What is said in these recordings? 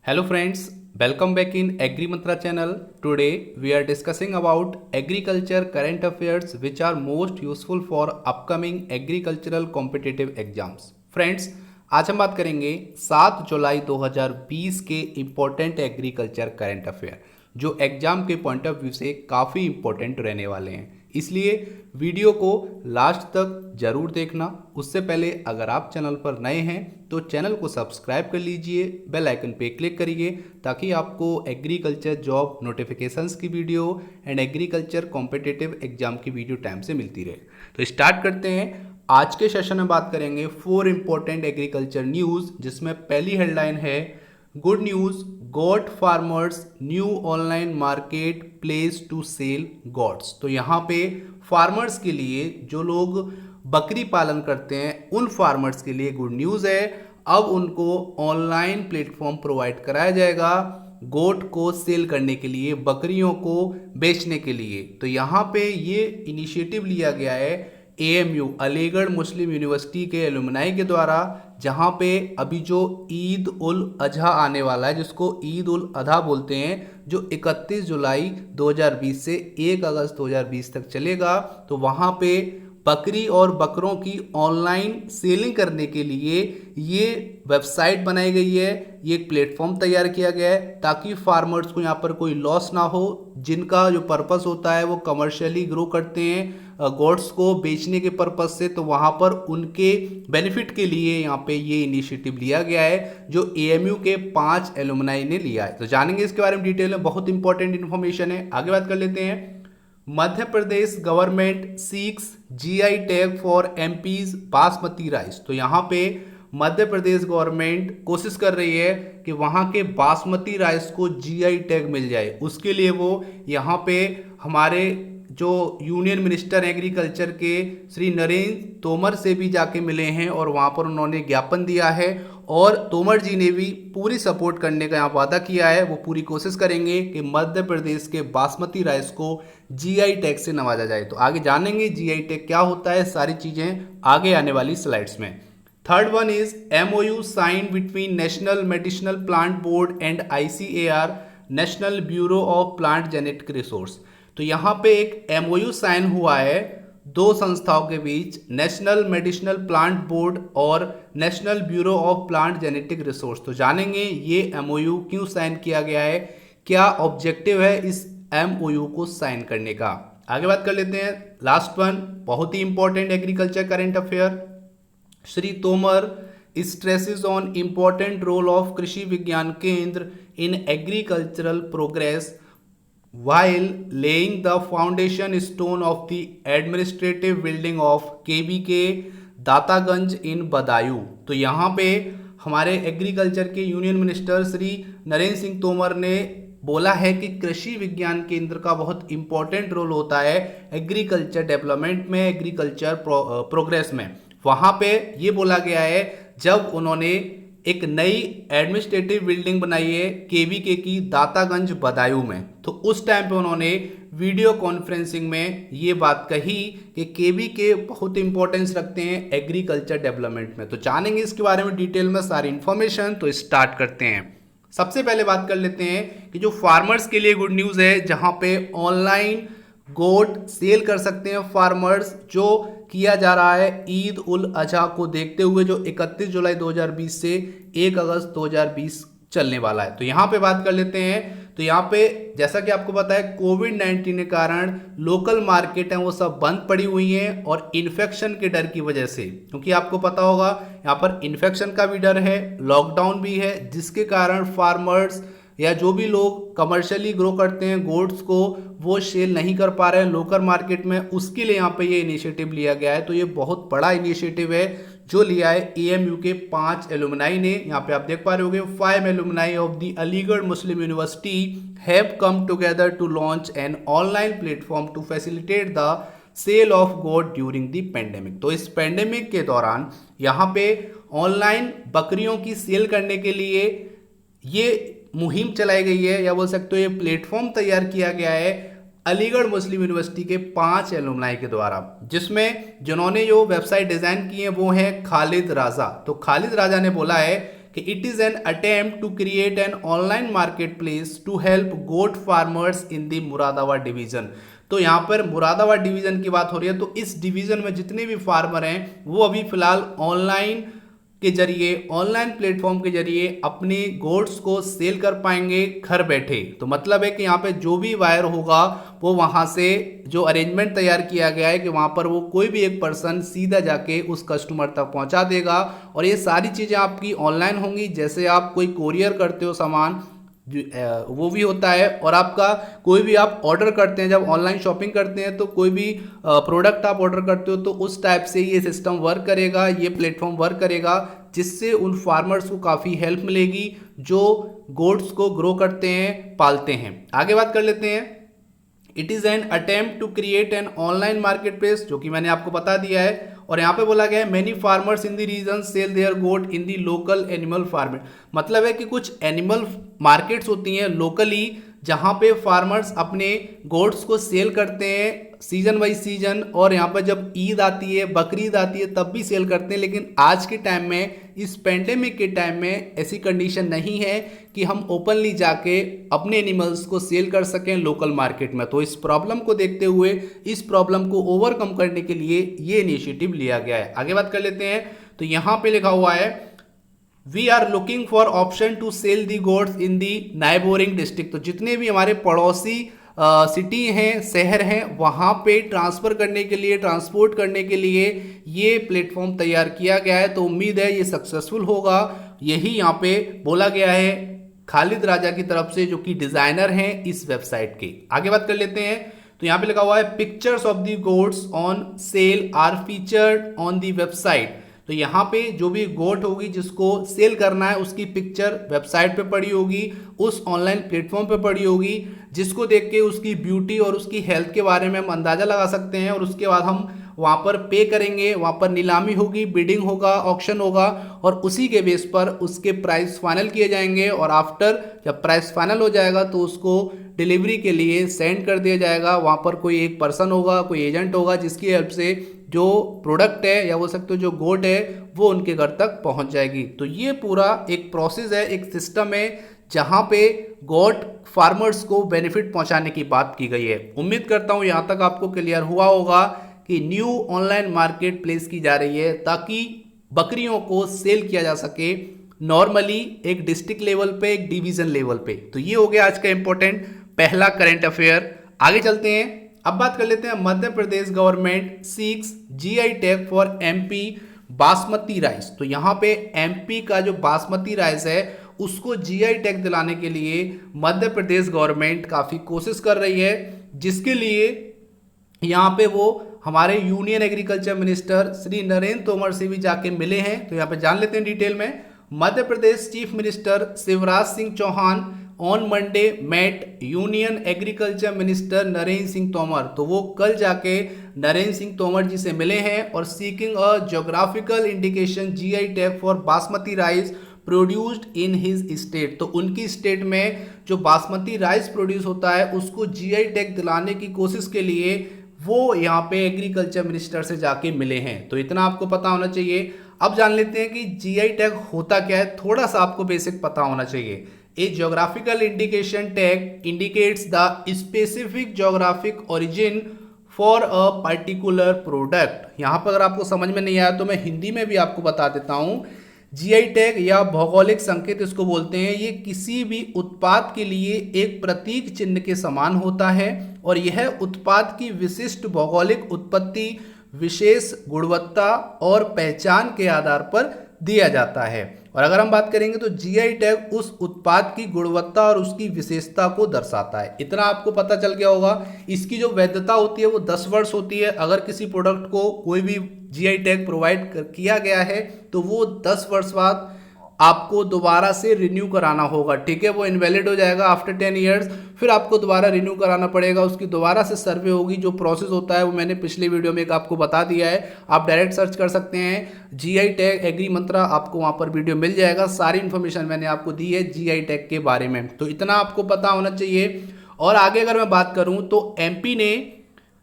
Hello friends, welcome back in Agri Mantra channel. Today we are discussing about agriculture current affairs which are most useful for upcoming agricultural competitive exams. Friends, आज हम बात करेंगे 7 जुलाई 2020 के important agriculture current affair जो exam के point of view से काफ़ी important रहने वाले हैं। इसलिए वीडियो को लास्ट तक जरूर देखना। उससे पहले अगर आप चैनल पर नए हैं तो चैनल को सब्सक्राइब कर लीजिए, बेल आइकन पे क्लिक करिए ताकि आपको एग्रीकल्चर जॉब नोटिफिकेशंस की video and agriculture competitive exam की वीडियो टाइम से मिलती रहे। तो स्टार्ट करते हैं। आज के सेशन में बात करेंगे 4 इंपॉर्टेंट एग्रीकल्चर न्यूज़, जिसमें पहली हेडलाइन है good news, goat farmers new online market place to sell goats. तो यहाँ पे फार्मर्स के लिए, जो लोग बकरी पालन करते हैं, उन फार्मर्स के लिए गुड न्यूज़ है। अब उनको ऑनलाइन प्लेटफॉर्म प्रोवाइड कराया जाएगा गोट को सेल करने के लिए, बकरियों को बेचने के लिए। तो यहाँ पे ये इनिशिएटिव लिया गया है एएमयू अलीगढ़ मुस्लिम यूनिवर्सिटी के एलुमनाई के द्वारा, जहाँ पे अभी जो ईद उल अजहा आने वाला है, जिसको ईद उल अधा बोलते हैं, जो 31 जुलाई 2020 से 1 अगस्त 2020 तक चलेगा। तो वहाँ पे बकरी और बकरों की ऑनलाइन सेलिंग करने के लिए ये वेबसाइट बनाई गई है, ये एक प्लेटफॉर्म तैयार किया गया है ताकि फार्मर्स को यहाँ पर कोई लॉस ना हो। जिनका जो पर्पस होता है वो कमर्शियली ग्रो करते हैं गोड्स को बेचने के पर्पस से, तो वहाँ पर उनके बेनिफिट के लिए यहाँ पे ये इनिशिएटिव लिया गया है जो एएमयू के 5 एलुमनाई ने लिया है। तो जानेंगे इसके बारे में डिटेल में, बहुत इंपॉर्टेंट इन्फॉर्मेशन है। आगे बात कर लेते हैं। Madhya Pradesh government seeks GI tag for MP's basmati rice. तो यहाँ पे मध्य प्रदेश गवर्नमेंट कोशिश कर रही है कि वहाँ के बासमती राइस को जीआई टैग मिल जाए। उसके लिए वो यहाँ पे हमारे जो यूनियन मिनिस्टर एग्रीकल्चर के श्री नरेंद्र तोमर से भी जाके मिले हैं और वहाँ पर उन्होंने ज्ञापन दिया है, और तोमर जी ने भी पूरी सपोर्ट करने का यहाँ वादा किया है। वो पूरी कोशिश करेंगे कि मध्य प्रदेश के बासमती राइस को जीआई टैग से नवाजा जाए। तो आगे जानेंगे जीआई टैग क्या होता है, सारी चीज़ें आगे आने वाली स्लाइड्स में। Third one is MOU sign between national medicinal plant board and ICAR national bureau of plant genetic resource. तो यहाँ पे एक एमओयू साइन हुआ है दो संस्थाओं के बीच, नेशनल मेडिसिनल प्लांट बोर्ड और national bureau of plant genetic resource. तो जानेंगे ये एमओयू क्यों साइन किया गया है, क्या ऑब्जेक्टिव है इस एमओयू को साइन करने का। आगे बात कर लेते हैं। लास्ट वन, बहुत ही important agriculture current affair. Shri Tomar stresses on important role of Krishi Vigyan Kendra in agricultural progress while laying the foundation stone of the administrative building of KBK Dataganj in Badaun. तो यहाँ पे हमारे एग्रीकल्चर के यूनियन मिनिस्टर श्री नरेंद्र सिंह तोमर ने बोला है कि कृषि विज्ञान केंद्र का बहुत इंपॉर्टेंट रोल होता है एग्रीकल्चर डेवलपमेंट में, एग्रीकल्चर प्रोग्रेस में। वहाँ पे ये बोला गया है जब उन्होंने एक नई एडमिनिस्ट्रेटिव बिल्डिंग बनाई है केवीके की दातागंज बदायूं में, तो उस टाइम पे उन्होंने वीडियो कॉन्फ्रेंसिंग में ये बात कही कि केवीके बहुत इंपॉर्टेंस रखते हैं एग्रीकल्चर डेवलपमेंट में। तो जानेंगे इसके बारे में डिटेल में सारी इंफॉर्मेशन। तो स्टार्ट करते हैं। सबसे पहले बात कर लेते हैं कि जो फार्मर्स के लिए गुड न्यूज़ है, जहां पे ऑनलाइन गोट सेल कर सकते हैं फार्मर्स, जो किया जा रहा है ईद उल अजहा को देखते हुए, जो 31 जुलाई 2020 से 1 अगस्त 2020 चलने वाला है। तो यहाँ पे बात कर लेते हैं। तो यहाँ पे जैसा कि आपको पता है कोविड-19 के कारण लोकल मार्केट हैं वो सब बंद पड़ी हुई हैं, और इन्फेक्शन के डर की वजह से, क्योंकि आपको पता होगा यहाँ पर इन्फेक्शन का भी डर है, लॉकडाउन भी है, जिसके कारण फार्मर्स या जो भी लोग कमर्शियली ग्रो करते हैं गोड्स को, वो सेल नहीं कर पा रहे हैं लोकल मार्केट में। उसके लिए यहाँ पे ये इनिशिएटिव लिया गया है। तो ये बहुत बड़ा इनिशिएटिव है जो लिया है एएमयू के 5 एलुमनाई ने। यहाँ पे आप देख पा रहे होंगे 5 alumni of the Aligarh Muslim University have come together to launch an online platform to facilitate the sale of goat during the pandemic. तो इस पेंडेमिक के दौरान यहाँ पे ऑनलाइन बकरियों की सेल करने के लिए ये मुहिम चलाई गई है, या बोल सकते हो ये प्लेटफॉर्म तैयार किया गया है अलीगढ़ मुस्लिम यूनिवर्सिटी के 5 एलुमनाई के द्वारा, जिसमें जिन्होंने जो वेबसाइट डिजाइन की है वो है खालिद राजा। तो खालिद राजा ने बोला है कि it is an attempt to create an online market place to help goat farmers in the Moradabad division. तो यहाँ पर मुरादाबाद डिवीजन की बात हो रही है, तो इस डिवीजन में जितने भी फार्मर हैं वो अभी फिलहाल ऑनलाइन के जरिए, ऑनलाइन प्लेटफॉर्म के जरिए अपने गोड्स को सेल कर पाएंगे घर बैठे। तो मतलब है कि यहाँ पे जो भी वायर होगा वो वहाँ से जो अरेंजमेंट तैयार किया गया है कि वहाँ पर वो कोई भी एक पर्सन सीधा जाके उस कस्टमर तक पहुँचा देगा और ये सारी चीज़ें आपकी ऑनलाइन होंगी। जैसे आप कोई कोरियर करते हो सामान, वो भी होता है, और आपका कोई भी आप ऑर्डर करते हैं, जब ऑनलाइन शॉपिंग करते हैं तो कोई भी प्रोडक्ट आप ऑर्डर करते हो तो उस टाइप से ये सिस्टम वर्क करेगा, ये प्लेटफॉर्म वर्क करेगा, जिससे उन फार्मर्स को काफ़ी हेल्प मिलेगी जो गोड्स को ग्रो करते हैं, पालते हैं। आगे बात कर लेते हैं। It is an attempt to create an online market place, जो कि मैंने आपको बता दिया है। और यहाँ पे बोला गया है many farmers in the region sell their goat in the local animal format. मतलब है कि कुछ एनिमल मार्केट्स होती हैं लोकली जहाँ पे फार्मर्स अपने गोट्स को सेल करते हैं सीजन बाई सीजन, और यहाँ पर जब ईद आती है, बकरीद आती है तब भी सेल करते हैं। लेकिन आज के टाइम में, इस पेंडेमिक के टाइम में ऐसी कंडीशन नहीं है कि हम ओपनली जाके अपने एनिमल्स को सेल कर सकें लोकल मार्केट में। तो इस प्रॉब्लम को देखते हुए, इस प्रॉब्लम को ओवरकम करने के लिए ये इनिशिएटिव लिया गया है। आगे बात कर लेते हैं। तो यहाँ पे लिखा हुआ है we are looking for option to sell the goods in the neighbouring district. तो जितने भी हमारे पड़ोसी सिटी हैं, शहर हैं, वहाँ पे ट्रांसफ़र करने के लिए, ट्रांसपोर्ट करने के लिए ये प्लेटफॉर्म तैयार किया गया है। तो उम्मीद है ये सक्सेसफुल होगा। यही यहाँ पे बोला गया है खालिद राजा की तरफ से, जो कि डिज़ाइनर हैं इस वेबसाइट के। आगे बात कर लेते हैं। तो यहाँ पे लिखा हुआ है pictures of the goats on sale are featured on the website. तो यहाँ पे जो भी गोट होगी जिसको सेल करना है उसकी पिक्चर वेबसाइट पे पड़ी होगी, उस ऑनलाइन प्लेटफॉर्म पे पड़ी होगी, जिसको देख के उसकी ब्यूटी और उसकी हेल्थ के बारे में हम अंदाज़ा लगा सकते हैं। और उसके बाद हम वहाँ पर पे करेंगे, वहाँ पर नीलामी होगी, बिडिंग होगा, ऑक्शन होगा, और उसी के बेस पर उसके प्राइस फाइनल किए जाएंगे। और आफ्टर जब प्राइस फाइनल हो जाएगा तो उसको डिलीवरी के लिए सेंड कर दिया जाएगा। वहाँ पर कोई एक पर्सन होगा, कोई एजेंट होगा, जिसकी हेल्प से जो प्रोडक्ट है या बोल सकते हो जो गोट है वो उनके घर तक पहुँच जाएगी। तो ये पूरा एक प्रोसेस है, एक सिस्टम है जहाँ पे गोट फार्मर्स को बेनिफिट पहुँचाने की बात की गई है। उम्मीद करता हूँ यहाँ तक आपको क्लियर हुआ होगा कि न्यू ऑनलाइन मार्केट प्लेस की जा रही है ताकि बकरियों को सेल किया जा सके नॉर्मली एक डिस्ट्रिक्ट लेवल पे, एक डिवीजन लेवल पे। तो ये हो गया आज का इंपॉर्टेंट पहला करंट अफेयर। आगे चलते हैं। अब बात कर लेते हैं Madhya Pradesh government seeks GI tag for MP basmati rice. तो यहाँ पे एमपी का जो बासमती राइस है उसको जीआई टैग दिलाने के लिए मध्य प्रदेश गवर्नमेंट काफ़ी कोशिश कर रही है, जिसके लिए यहाँ पे वो हमारे union agriculture minister Shri Narendra Tomar से भी जाके मिले हैं। तो यहाँ पे जान लेते हैं डिटेल में। Madhya Pradesh chief minister Shivraj Singh Chouhan on Monday met union agriculture minister Narendra Singh Tomar. तो वो कल जाके नरेंद्र सिंह तोमर जी से मिले हैं और seeking a geographical indication GI tag for basmati rice produced in his state. तो उनकी स्टेट में जो बासमती राइस प्रोड्यूस होता है उसको जीआई टैग दिलाने की कोशिश के लिए वो यहाँ पे एग्रीकल्चर मिनिस्टर से जाके मिले हैं। तो इतना आपको पता होना चाहिए। अब जान लेते हैं कि जीआई टैग होता क्या है, थोड़ा सा आपको बेसिक पता होना चाहिए। A geographical indication tag indicates the specific geographic origin for a particular product. यहाँ पर अगर आपको समझ में नहीं आया तो मैं हिंदी में भी आपको बता देता हूँ। जीआई टैग या भौगोलिक संकेत इसको बोलते हैं। ये किसी भी उत्पाद के लिए एक प्रतीक चिन्ह के समान होता है और यह उत्पाद की विशिष्ट भौगोलिक उत्पत्ति, विशेष गुणवत्ता और पहचान के आधार पर दिया जाता है। और अगर हम बात करेंगे तो जीआई टैग उस उत्पाद की गुणवत्ता और उसकी विशेषता को दर्शाता है। इतना आपको पता चल गया होगा। इसकी जो वैधता होती है वो 10 वर्ष होती है। अगर किसी प्रोडक्ट को कोई भी जीआई टैग प्रोवाइड किया गया है तो वो 10 वर्ष बाद आपको दोबारा से रिन्यू कराना होगा। ठीक है, वो इनवैलिड हो जाएगा आफ्टर 10 ईयर्स, फिर आपको दोबारा रिन्यू कराना पड़ेगा। उसकी दोबारा से सर्वे होगी। जो प्रोसेस होता है वो मैंने पिछले वीडियो में एक आपको बता दिया है। आप डायरेक्ट सर्च कर सकते हैं जीआई टैग एग्री मंत्रा, आपको वहाँ पर वीडियो मिल जाएगा। सारी इन्फॉर्मेशन मैंने आपको दी है जीआई टैग के बारे में। तो इतना आपको पता होना चाहिए। और आगे अगर मैं बात करूँ तो एमपी ने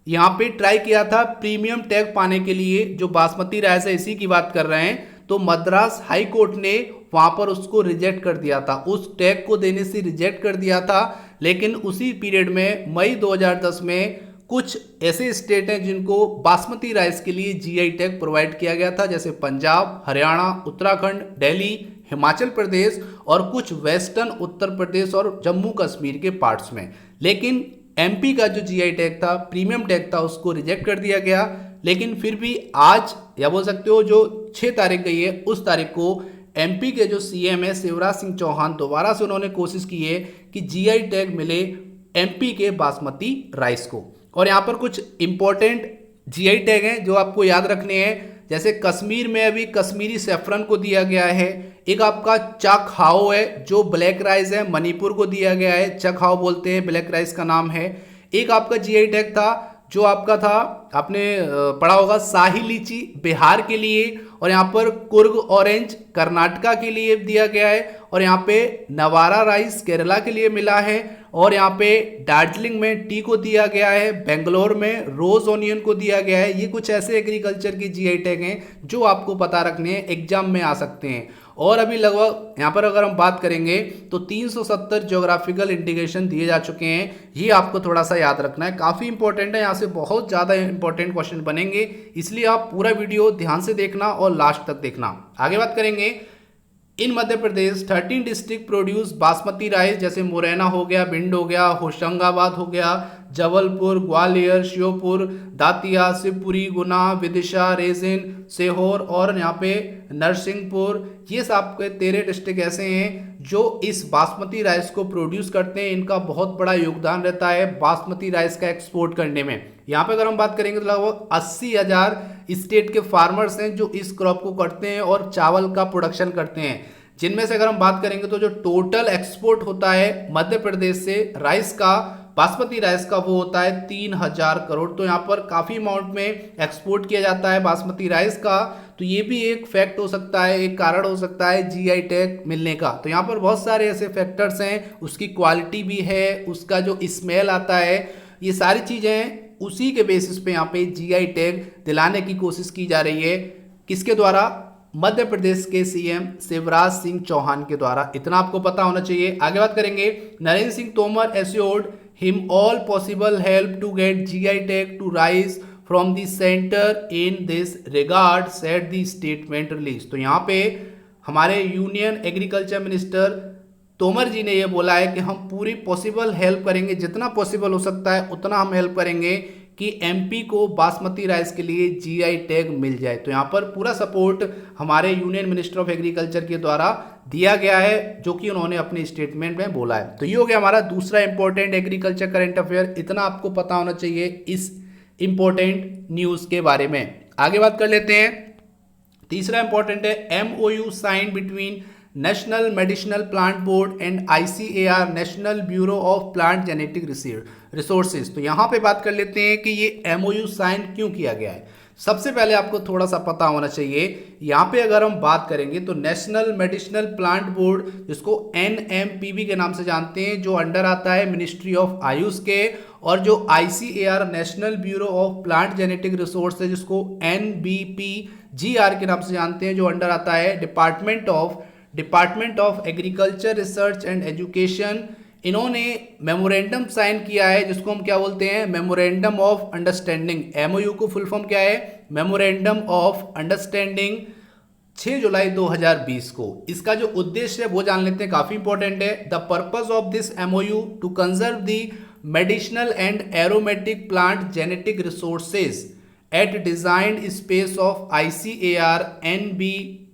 यहाँ पे ट्राई किया था प्रीमियम टैग पाने के लिए। जो बासमती राइस है इसी की बात कर रहे हैं। तो मद्रास हाई कोर्ट ने वहां पर उसको रिजेक्ट कर दिया था, उस टैग को देने से रिजेक्ट कर दिया था। लेकिन उसी पीरियड में मई 2010 में कुछ ऐसे स्टेट हैं जिनको बासमती राइस के लिए जीआई टैग प्रोवाइड किया गया था, जैसे पंजाब, हरियाणा, उत्तराखंड, दिल्ली, हिमाचल प्रदेश और कुछ वेस्टर्न उत्तर प्रदेश और जम्मू कश्मीर के पार्ट्स में। लेकिन एमपी का जो जीआई टैग था, प्रीमियम टैग था, उसको रिजेक्ट कर दिया गया। लेकिन फिर भी आज या बोल सकते हो जो 6 तारीख गई है, उस तारीख को एमपी के जो सीएम है शिवराज सिंह चौहान, दोबारा से उन्होंने कोशिश की है कि जीआई टैग मिले एमपी के बासमती राइस को। और यहाँ पर कुछ इंपॉर्टेंट जीआई टैग हैं जो आपको याद रखने हैं, जैसे कश्मीर में अभी कश्मीरी सेफ्रन को दिया गया है। एक आपका चाखाओ है जो ब्लैक राइस है, मणिपुर को दिया गया है, चाखाओ बोलते हैं, ब्लैक राइस का नाम है। एक आपका जीआई टैग था जो आपका था, आपने पढ़ा होगा, शाही लीची बिहार के लिए, और यहाँ पर कुर्ग ऑरेंज कर्नाटका के लिए दिया गया है, और यहाँ पे नवारा राइस केरला के लिए मिला है, और यहाँ पे दार्जिलिंग में टी को दिया गया है, बेंगलोर में रोज ऑनियन को दिया गया है। ये कुछ ऐसे एग्रीकल्चर की जीआई टैग हैं जो आपको पता रखने हैं, एग्जाम में आ सकते हैं। और अभी लगभग यहाँ पर अगर हम बात करेंगे तो 370 ज्योग्राफिकल इंडिकेशन दिए जा चुके हैं। ये आपको थोड़ा सा याद रखना है, काफ़ी इंपॉर्टेंट है, यहाँ से बहुत ज़्यादा इंपॉर्टेंट क्वेश्चन बनेंगे, इसलिए आप पूरा वीडियो ध्यान से देखना और लास्ट तक देखना। आगे बात करेंगे, इन Madhya Pradesh 13 district produce basmati rice, जैसे मुरैना हो गया, भिंड हो गया, होशंगाबाद हो गया, जबलपुर, ग्वालियर, श्योपुर, दातिया, शिवपुरी, गुना, विदिशा, रेजिन, सीहोर और यहाँ पे नरसिंहपुर। ये आपके 13 डिस्ट्रिक्ट ऐसे हैं जो इस बासमती राइस को प्रोड्यूस करते हैं। इनका बहुत बड़ा योगदान रहता है बासमती राइस का एक्सपोर्ट करने में। यहाँ पे अगर हम बात करेंगे तो लगभग 80,000 स्टेट के फार्मर्स हैं जो इस क्रॉप को करते हैं और चावल का प्रोडक्शन करते हैं, जिनमें से अगर हम बात करेंगे तो जो टोटल एक्सपोर्ट होता है मध्य प्रदेश से राइस का, बासमती राइस का, वो होता है 3000 करोड़। तो यहाँ पर काफ़ी अमाउंट में एक्सपोर्ट किया जाता है बासमती राइस का। तो ये भी एक फैक्ट हो सकता है, एक कारण हो सकता है जीआई टैग मिलने का। तो यहाँ पर बहुत सारे ऐसे फैक्टर्स हैं, उसकी क्वालिटी भी है, उसका जो स्मेल आता है, ये सारी चीज़ें उसी के बेसिस पे यहाँ पे जीआई टैग दिलाने की कोशिश की जा रही है। किसके द्वारा? मध्य प्रदेश के सीएम शिवराज सिंह चौहान के द्वारा। इतना आपको पता होना चाहिए। आगे बात करेंगे, Narendra Singh Tomar assured him all possible help to get GI tag to rice from the centre in this regard, said the statement release. तो यहाँ पे हमारे union agriculture minister Tomar ji ने ये बोला है कि हम पूरी पॉसिबल हेल्प करेंगे, जितना पॉसिबल हो सकता है उतना हम हेल्प करेंगे कि एमपी को बासमती राइस के लिए जीआई टैग मिल जाए। तो यहाँ पर पूरा सपोर्ट हमारे यूनियन मिनिस्टर ऑफ एग्रीकल्चर के द्वारा दिया गया है, जो कि उन्होंने अपने स्टेटमेंट में बोला है। तो ये हो गया हमारा दूसरा इंपॉर्टेंट एग्रीकल्चर करंट अफेयर। इतना आपको पता होना चाहिए इस इंपॉर्टेंट न्यूज़ के बारे में। आगे बात कर लेते हैं, तीसरा इंपॉर्टेंट है MOU sign between national medicinal plant board and ICAR, national bureau of plant genetic resources. तो यहाँ पे बात कर लेते हैं कि ये एमओयू साइन क्यों किया गया है। सबसे पहले आपको थोड़ा सा पता होना चाहिए, यहाँ पे अगर हम बात करेंगे तो नेशनल मेडिसिनल प्लांट बोर्ड, जिसको एनएमपीबी के नाम से जानते हैं, जो अंडर आता है मिनिस्ट्री ऑफ आयुष के, और जो ICAR national bureau of plant genetic resources, जिसको एनबीपीजीआर के नाम से जानते हैं, जो अंडर आता है department of agriculture research and education. इन्होंने मेमोरेंडम साइन किया है, जिसको हम क्या बोलते हैं, मेमोरेंडम ऑफ अंडरस्टैंडिंग। एमओयू को फुल फॉर्म क्या है, मेमोरेंडम ऑफ अंडरस्टैंडिंग, 6 जुलाई 2020 को। इसका जो उद्देश्य है वो जान लेते हैं, काफी इंपॉर्टेंट है। The purpose of this MOU to conserve the medicinal and aromatic plant genetic resources at designed space of ICAR NBPGR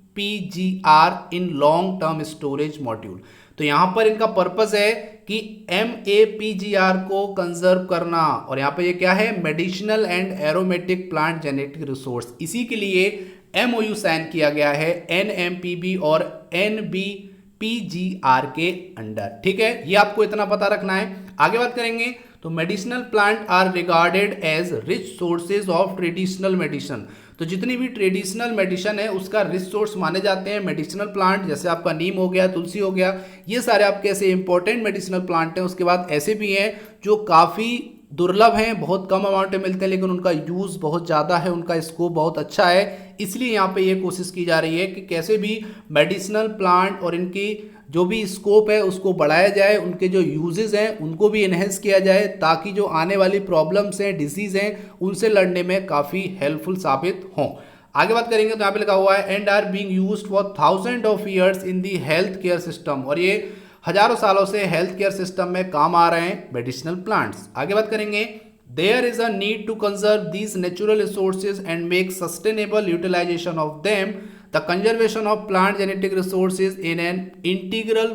in long term storage module. तो यहां पर इनका पर्पस है कि MAPGR को कंजर्व करना, और यहां पर ये क्या है, medicinal and aromatic plant genetic resource. इसी के लिए MOU साइन किया गया है NMPB और NBPGR के अंडर। ठीक है, ये आपको इतना पता रखना है। आगे बात करेंगे तो medicinal plant are regarded as rich sources of traditional medicine. तो जितनी भी ट्रेडिशनल मेडिसिन है उसका रिच सोर्स माने जाते हैं मेडिसिनल प्लांट, जैसे आपका नीम हो गया, तुलसी हो गया, ये सारे आपके ऐसे इंपॉर्टेंट मेडिसिनल प्लांट हैं। उसके बाद ऐसे भी हैं जो काफ़ी दुर्लभ हैं, बहुत कम अमाउंट में मिलते हैं, लेकिन उनका यूज़ बहुत ज़्यादा है, उनका स्कोप बहुत अच्छा है। इसलिए यहाँ पे ये कोशिश की जा रही है कि कैसे भी मेडिसिनल प्लांट और इनकी जो भी स्कोप है उसको बढ़ाया जाए, उनके जो यूजेस हैं उनको भी इन्हेंस किया जाए, ताकि जो आने वाली प्रॉब्लम्स हैं, डिजीज हैं, उनसे लड़ने में काफ़ी हेल्पफुल साबित हों। आगे बात करेंगे तो यहाँ पे लिखा हुआ है and are being used for thousand of years in the health care system, और ये हजारों सालों से हेल्थ केयर सिस्टम में काम आ रहे हैं मेडिसिनल प्लांट्स। आगे बात करेंगे there is a need to conserve these natural resources and make sustainable utilisation of them, the conservation of plant genetic resources in an integral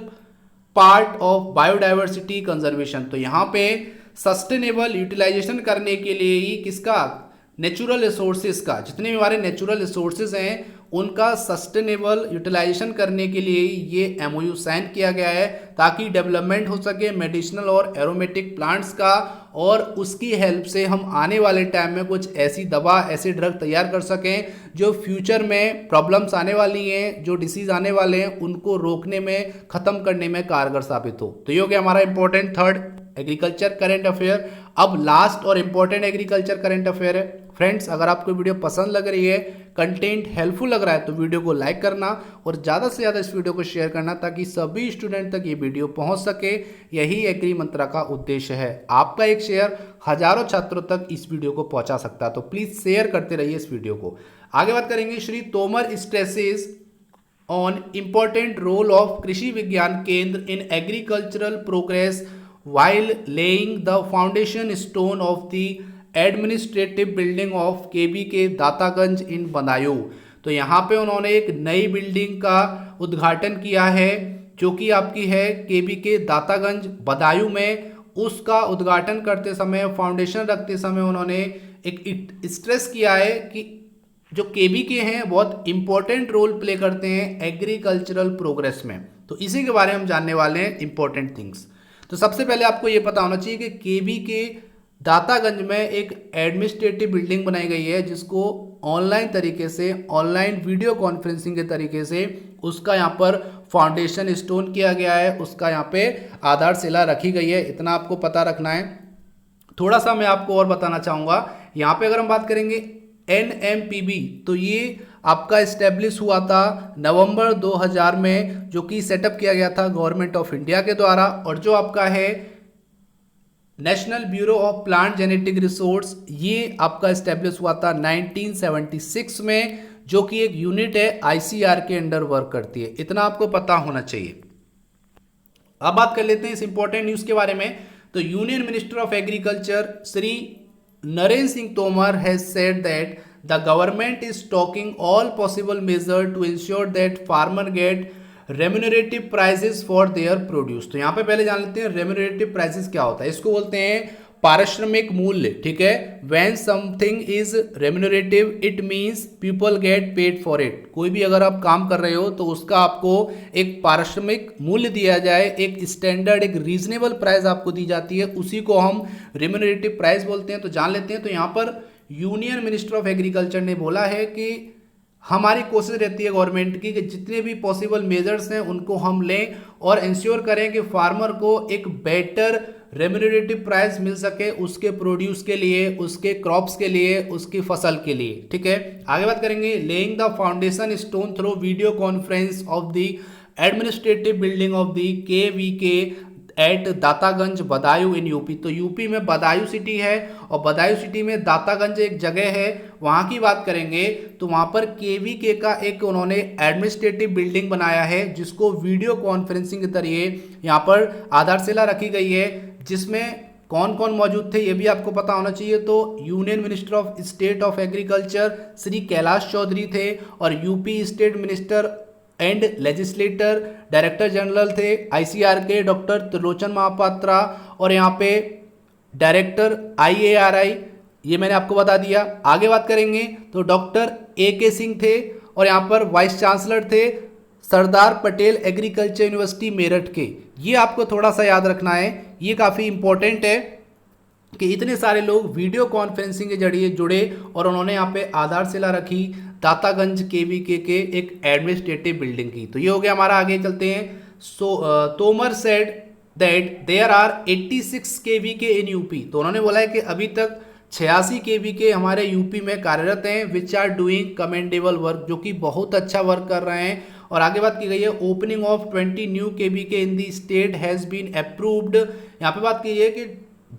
part of biodiversity conservation. तो यहाँ पे सस्टेनेबल यूटिलाइजेशन करने के लिए ही किसका, नेचुरल रिसोर्सेज का, जितने भी हमारे नेचुरल रिसोर्सेज हैं उनका सस्टेनेबल यूटिलाइजेशन करने के लिए ये एमओयू साइन किया गया है, ताकि डेवलपमेंट हो सके मेडिसिनल और एरोमेटिक प्लांट्स का, और उसकी हेल्प से हम आने वाले टाइम में कुछ ऐसी दवा, ऐसे ड्रग तैयार कर सकें जो फ्यूचर में प्रॉब्लम्स आने वाली हैं, जो डिसीज आने वाले हैं, उनको रोकने में, ख़त्म करने में कारगर साबित हो। तो ये हो गया हमारा important third agriculture current affair. अब लास्ट और इंपॉर्टेंट एग्रीकल्चर करंट अफेयर है। फ्रेंड्स, अगर आपको वीडियो पसंद लग रही है, कंटेंट हेल्पफुल लग रहा है, तो वीडियो को लाइक करना और ज़्यादा से ज़्यादा इस वीडियो को शेयर करना, ताकि सभी स्टूडेंट तक ये वीडियो पहुंच सके। यही एग्री मंत्रा का उद्देश्य है। आपका एक शेयर हजारों छात्रों तक इस वीडियो को पहुंचा सकता है, तो प्लीज़ शेयर करते रहिए इस वीडियो को। आगे बात करेंगे, Shri Tomar stresses on important role of Krishi Vigyan Kendra in agricultural progress while laying the foundation stone of the administrative building of KBK Dataganj in Budaun. तो यहाँ पे उन्होंने एक नई बिल्डिंग का उद्घाटन किया है, जो कि आपकी है KBK दातागंज बदायूं में। उसका उद्घाटन करते समय, फाउंडेशन रखते समय उन्होंने एक स्ट्रेस किया है कि जो KBK हैं बहुत इंपॉर्टेंट रोल प्ले करते हैं एग्रीकल्चरल प्रोग्रेस में। तो इसी के बारे में हम जानने वाले हैं इंपॉर्टेंट थिंग्स। तो सबसे पहले आपको ये पता होना चाहिए कि KBK दातागंज में एक एडमिनिस्ट्रेटिव बिल्डिंग बनाई गई है, जिसको ऑनलाइन तरीके से, ऑनलाइन वीडियो कॉन्फ्रेंसिंग के तरीके से उसका यहाँ पर फाउंडेशन स्टोन किया गया है, उसका यहाँ पे आधारशिला रखी गई है। इतना आपको पता रखना है। थोड़ा सा मैं आपको और बताना चाहूँगा, यहाँ पे अगर हम बात करेंगे NMPB, तो ये आपका इस्टेब्लिश हुआ था नवंबर 2000 में, जो कि सेटअप किया गया था गवर्नमेंट ऑफ इंडिया के द्वारा। और जो आपका है national bureau of plant genetic resource, ये आपका इस्टेब्लिश हुआ था 1976 में, जो कि एक यूनिट है ICR के अंडर वर्क करती है। इतना आपको पता होना चाहिए। अब बात कर लेते हैं इस इंपॉर्टेंट न्यूज़ के बारे में। तो union minister of agriculture Shri Narendra Singh Tomar has said that the government is taking all possible measure to ensure that farmer get remunerative prices for their produce। तो यहाँ पे पहले जान लेते हैं remunerative prices क्या होता है। इसको बोलते हैं पारिश्रमिक मूल्य, ठीक है। when something is remunerative it means people get paid for it। कोई भी अगर आप काम कर रहे हो तो उसका आपको एक पारिश्रमिक मूल्य दिया जाए, एक स्टैंडर्ड, एक रीजनेबल प्राइस आपको दी जाती है, उसी को हम remunerative प्राइस बोलते हैं। तो जान लेते हैं। तो यहाँ पर यूनियन मिनिस्टर ऑफ एग्रीकल्चर ने बोला है कि हमारी कोशिश रहती है गवर्नमेंट की कि जितने भी पॉसिबल मेजर्स हैं उनको हम लें और इंश्योर करें कि फार्मर को एक बेटर रेम्यूनरेटिव प्राइस मिल सके उसके प्रोड्यूस के लिए, उसके क्रॉप्स के लिए, उसकी फसल के लिए, ठीक है। आगे बात करेंगे, laying the foundation stone through video conference of the administrative building of the KVK at Dataganj Budaun in UP. तो यूपी में बदायूं सिटी है और बदायूं सिटी में दातागंज एक जगह है, वहाँ की बात करेंगे तो वहाँ पर KVK का एक उन्होंने एडमिनिस्ट्रेटिव बिल्डिंग बनाया है, जिसको वीडियो कॉन्फ्रेंसिंग के जरिए यहाँ पर आधारशिला रखी गई है, जिसमें कौन कौन मौजूद थे ये भी आपको पता होना चाहिए। तो union minister of state of agriculture Shri Kailash Choudhary थे, और UP state minister and legislator director general थे ICR के डॉक्टर त्रिलोचन महापात्रा, और यहाँ पे डायरेक्टर IARI, ये मैंने आपको बता दिया। आगे बात करेंगे तो डॉक्टर AK सिंह थे, और यहाँ पर वाइस चांसलर थे सरदार पटेल एग्रीकल्चर यूनिवर्सिटी मेरठ के। ये आपको थोड़ा सा याद रखना है, ये काफ़ी इंपॉर्टेंट है कि इतने सारे लोग वीडियो कॉन्फ्रेंसिंग के जरिए जुड़े और उन्होंने यहाँ पे आधारशिला रखी दातागंज KVK के एक एडमिनिस्ट्रेटिव बिल्डिंग की। तो ये हो गया हमारा। आगे चलते हैं। Tomar said that there are 86 KVK in UP. तो उन्होंने बोला है कि अभी तक 86 केवी के हमारे यूपी में कार्यरत हैं, which are doing commendable work, जो कि बहुत अच्छा वर्क कर रहे हैं। और आगे बात की गई है opening of 20 new KVK in the state has been approved. यहाँ पे बात की है कि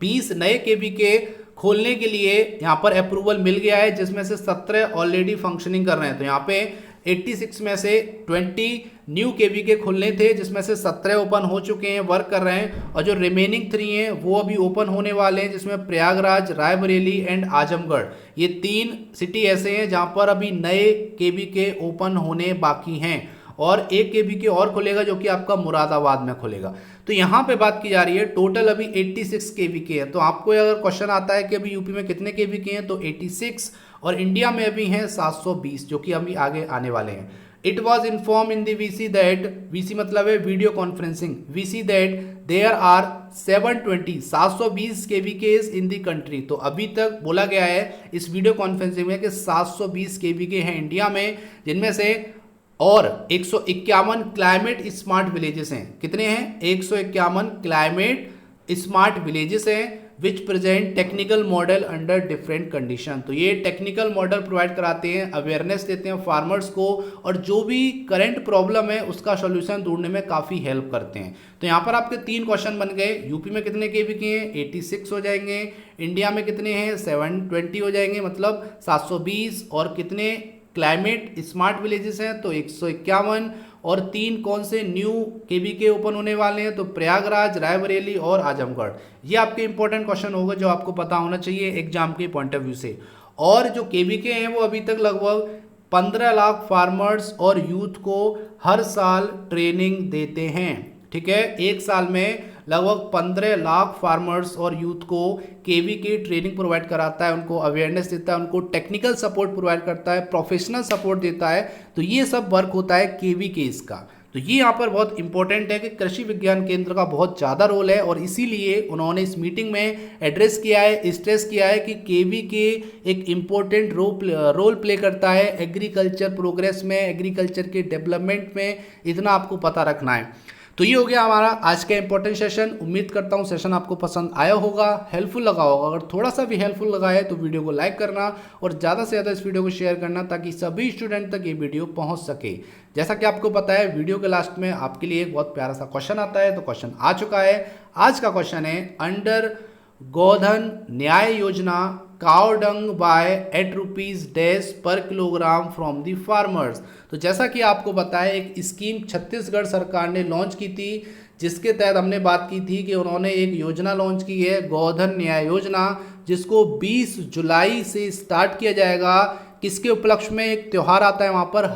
20 नए केवी के खोलने के लिए यहाँ पर अप्रूवल मिल गया है, जिसमें से 17 ऑलरेडी फंक्शनिंग कर रहे हैं। तो यहाँ पे 86 में से 20 न्यू केवी के खुलने थे, जिसमें से 17 ओपन हो चुके हैं, वर्क कर रहे हैं। और जो रिमेनिंग 3 हैं वो अभी ओपन होने वाले हैं, जिसमें प्रयागराज, रायबरेली एंड आजमगढ़, ये 3 सिटी ऐसे हैं जहां पर अभी नए केवी के ओपन होने बाकी हैं। और 1 केवी के और खुलेगा जो कि आपका मुरादाबाद में खुलेगा। तो यहाँ पे बात की जा रही है टोटल अभी 86 केवी के हैं। तो आपको अगर क्वेश्चन आता है कि अभी यूपी में कितने केवी के हैं, तो 86, और इंडिया में अभी हैं 720, जो कि अभी आगे आने वाले हैं। It was inform in the VC that, VC मतलब है video conferencing, VC that there are 720 KVKs in the country. तो अभी तक बोला गया है इस वीडियो कॉन्फ्रेंसिंग में कि 720 केवी के हैं इंडिया में, जिनमें से और 151 क्लाइमेट स्मार्ट विलेजेस हैं। कितने हैं? 151 क्लाइमेट स्मार्ट विलेजेस हैं विच present technical model under different condition. तो ये टेक्निकल मॉडल प्रोवाइड कराते हैं, अवेयरनेस देते हैं फार्मर्स को, और जो भी करंट प्रॉब्लम है उसका सॉल्यूशन ढूंढने में काफ़ी हेल्प करते हैं। तो यहाँ पर आपके 3 क्वेश्चन बन गए। यूपी में कितने केवी के हैं? 86 हो जाएंगे। इंडिया में कितने हैं? 720 हो जाएंगे, मतलब 720। और कितने क्लाइमेट स्मार्ट विलेजेस हैं? तो 151। और 3 कौन से न्यू केवी के ओपन होने वाले हैं? तो प्रयागराज, रायबरेली और आजमगढ़। ये आपके इंपॉर्टेंट क्वेश्चन होगा जो आपको पता होना चाहिए एग्जाम के पॉइंट ऑफ व्यू से। और जो केवी के हैं वो अभी तक लगभग 15 लाख फार्मर्स और यूथ को हर साल ट्रेनिंग देते हैं। ठीक है, एक साल में लगभग 15 लाख फार्मर्स और यूथ को केवी की ट्रेनिंग प्रोवाइड कराता है, उनको अवेयरनेस देता है, उनको टेक्निकल सपोर्ट प्रोवाइड करता है, प्रोफेशनल सपोर्ट देता है। तो ये सब वर्क होता है केवी के इसका। तो ये यहाँ पर बहुत इंपॉर्टेंट है कि कृषि विज्ञान केंद्र का बहुत ज़्यादा रोल है, और इसीलिए उन्होंने इस मीटिंग में एड्रेस किया है, स्ट्रेस किया है कि केवी के एक इम्पोर्टेंट रोल प्ले करता है एग्रीकल्चर प्रोग्रेस में, एग्रीकल्चर के डेवलपमेंट में। इतना आपको पता रखना है। तो ये हो गया हमारा आज का इंपॉर्टेंट सेशन। उम्मीद करता हूँ सेशन आपको पसंद आया होगा, हेल्पफुल लगा होगा। अगर थोड़ा सा भी हेल्पफुल लगा है तो वीडियो को लाइक करना और ज़्यादा से ज़्यादा इस वीडियो को शेयर करना, ताकि सभी स्टूडेंट तक ये वीडियो पहुँच सके। जैसा कि आपको पता है वीडियो के लास्ट में आपके लिए एक बहुत प्यारा सा क्वेश्चन आता है, तो क्वेश्चन आ चुका है। आज का क्वेश्चन है, under Godhan Nyay Yojana cow dung buy at rupees dash per kilogram from the farmers. तो जैसा कि आपको पता है एक स्कीम छत्तीसगढ़ सरकार ने लॉन्च की थी, जिसके तहत हमने बात की थी कि उन्होंने एक योजना लॉन्च की है गोधन न्याय योजना, जिसको 20 जुलाई से स्टार्ट किया जाएगा। किसके उपलक्ष्य में? एक त्यौहार आता है वहाँ पर,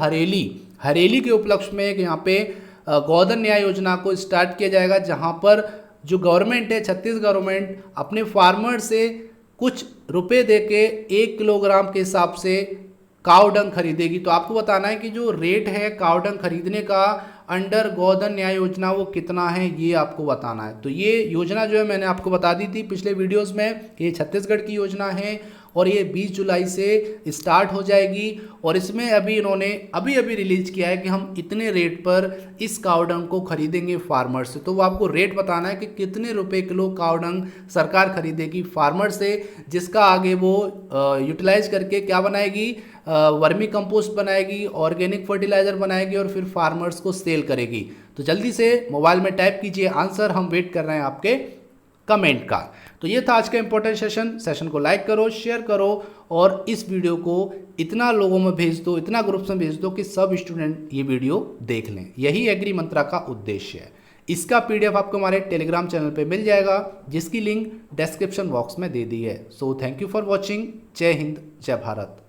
हरेली के उपलक्ष्य में एक यहाँ पे गोधन न्याय योजना को स्टार्ट किया जाएगा, जहाँ पर जो गवर्नमेंट है, छत्तीसगढ़ गवर्नमेंट अपने फार्मर से कुछ रुपए देके 1 किलोग्राम के हिसाब से काऊ डंग खरीदेगी। तो आपको बताना है कि जो रेट है काऊ डंग खरीदने का अंडर गोधन न्याय योजना वो कितना है, ये आपको बताना है। तो ये योजना जो है मैंने आपको बता दी थी पिछले वीडियोस में कि ये छत्तीसगढ़ की योजना है, और ये 20 जुलाई से स्टार्ट हो जाएगी। और इसमें अभी इन्होंने अभी रिलीज किया है कि हम इतने रेट पर इस काऊ डंग को खरीदेंगे फार्मर से। तो वो आपको रेट बताना है कि कितने रुपए किलो काऊ डंग सरकार खरीदेगी फार्मर से, जिसका आगे वो यूटिलाइज करके क्या बनाएगी, वर्मी कंपोस्ट बनाएगी, ऑर्गेनिक फर्टिलाइजर बनाएगी, और फिर फार्मर्स को सेल करेगी। तो जल्दी से मोबाइल में टाइप कीजिए आंसर, हम वेट कर रहे हैं आपके कमेंट का। तो ये था आज का इंपॉर्टेंट सेशन को लाइक करो, शेयर करो, और इस वीडियो को इतना लोगों में भेज दो, इतना ग्रुप्स में भेज दो कि सब स्टूडेंट ये वीडियो देख लें। यही एग्री मंत्रा का उद्देश्य है। इसका PDF आपको हमारे टेलीग्राम चैनल पे मिल जाएगा, जिसकी लिंक डिस्क्रिप्शन बॉक्स में दे दी है। So thank you for watching. जय हिंद, जय भारत।